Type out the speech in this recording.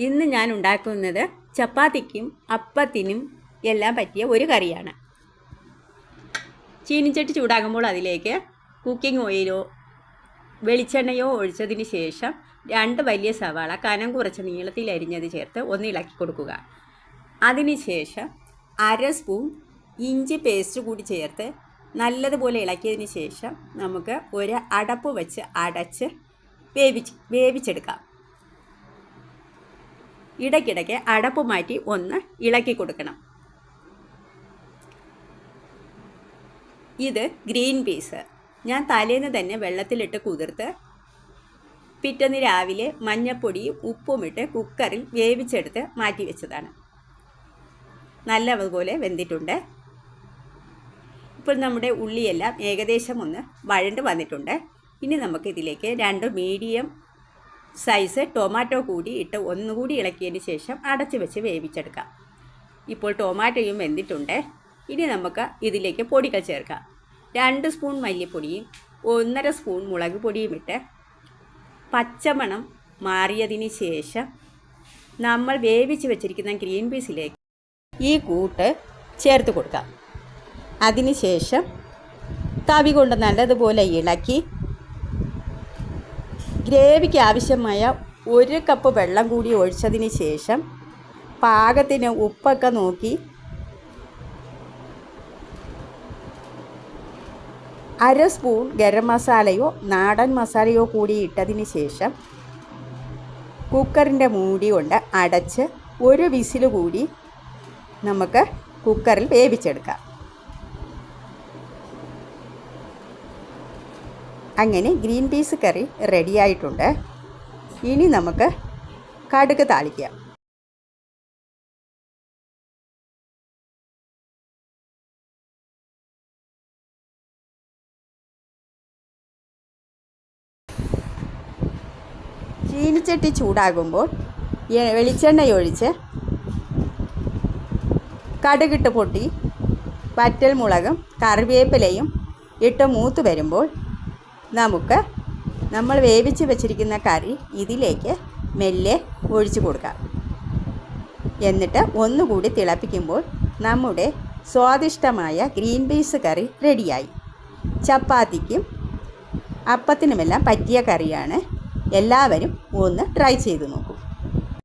ഇന്ന് ഞാൻ ഉണ്ടാക്കുന്നത് ചപ്പാത്തിക്കും അപ്പത്തിനും എല്ലാം പറ്റിയ ഒരു കറിയാണ്. ചീനിച്ചട്ടി ചൂടാകുമ്പോൾ അതിലേക്ക് കുക്കിംഗ് ഓയിലോ വെളിച്ചെണ്ണയോ ഒഴിച്ചതിന് ശേഷം 2 വലിയ സവാള കനം കുറച്ച് നീളത്തിൽ അരിഞ്ഞത് ചേർത്ത് ഒന്ന് ഇളക്കി കൊടുക്കുക. അതിനുശേഷം 1/2 സ്പൂൺ ഇഞ്ചി പേസ്റ്റ് കൂടി ചേർത്ത് നല്ലതുപോലെ ഇളക്കിയതിന് ശേഷം നമുക്ക് ഒരു അടപ്പ് വെച്ച് അടച്ച് വേവിച്ചെടുക്കാം. ഇടയ്ക്കിടയ്ക്ക് അടപ്പ് മാറ്റി ഒന്ന് ഇളക്കി കൊടുക്കണം. ഇത് ഗ്രീൻ പീസ് ഞാൻ തലേന്ന് തന്നെ വെള്ളത്തിലിട്ട് കുതിർത്ത് പിറ്റേന്ന് രാവിലെ മഞ്ഞൾപ്പൊടിയും ഉപ്പുമിട്ട് കുക്കറിൽ വേവിച്ചെടുത്ത് മാറ്റി വെച്ചതാണ്. നല്ലതുപോലെ വെന്തിട്ടുണ്ട്. ഇപ്പോൾ നമ്മുടെ ഉള്ളിയെല്ലാം ഏകദേശം ഒന്ന് വഴണ്ട് വന്നിട്ടുണ്ട്. ഇനി നമുക്കിതിലേക്ക് 2 മീഡിയം സൈസ് ടൊമാറ്റോ കൂടി ഇട്ട് ഒന്നുകൂടി ഇളക്കിയതിന് ശേഷം അടച്ച് വെച്ച് വേവിച്ചെടുക്കാം. ഇപ്പോൾ ടൊമാറ്റോയും വെന്തിട്ടുണ്ട്. ഇനി നമുക്ക് ഇതിലേക്ക് പൊടികൾ ചേർക്കാം. 2 സ്പൂൺ മല്ലിപ്പൊടിയും 1/2 സ്പൂൺ മുളക് പൊടിയും ഇട്ട് പച്ചമണം മാറിയതിന് ശേഷം നമ്മൾ വേവിച്ച് വെച്ചിരിക്കുന്ന ഗ്രീൻ പീസിലേക്ക് ഈ കൂട്ട് ചേർത്ത് കൊടുക്കാം. അതിനുശേഷം തവി കൊണ്ട് നല്ലതുപോലെ ഇളക്കി ഗ്രേവിക്ക് ആവശ്യമായ 1 കപ്പ് വെള്ളം കൂടി ഒഴിച്ചതിന് ശേഷം പാകത്തിന് ഉപ്പൊക്കെ നോക്കി 1/2 സ്പൂൺ ഗരം മസാലയോ നാടൻ മസാലയോ കൂടി ഇട്ടതിന് ശേഷം കുക്കറിൻ്റെ മൂടി കൊണ്ട് അടച്ച് 1 വിസിൽ കൂടി നമുക്ക് കുക്കറിൽ വേവിച്ചെടുക്കാം. അങ്ങനെ ഗ്രീൻ പീസ് കറി റെഡിയായിട്ടുണ്ട്. ഇനി നമുക്ക് കടുക് താളിക്കാം. ചീനിച്ചട്ടി ചൂടാകുമ്പോൾ വെളിച്ചെണ്ണയൊഴിച്ച് കടുകിട്ട് പൊട്ടി വറ്റൽമുളകും കറിവേപ്പിലയും ഇട്ട് മൂത്ത് വരുമ്പോൾ നമ്മൾ വേവിച്ച് വെച്ചിരിക്കുന്ന കറി ഇതിലേക്ക് മെല്ലെ ഒഴിച്ച് കൊടുക്കാം. എന്നിട്ട് ഒന്നുകൂടി തിളപ്പിക്കുമ്പോൾ നമ്മുടെ സ്വാദിഷ്ടമായ ഗ്രീൻ പീസ് കറി റെഡിയായി. ചപ്പാത്തിക്കും അപ്പത്തിനുമെല്ലാം പറ്റിയ കറിയാണ്. എല്ലാവരും ഒന്ന് ട്രൈ ചെയ്ത് നോക്കൂ.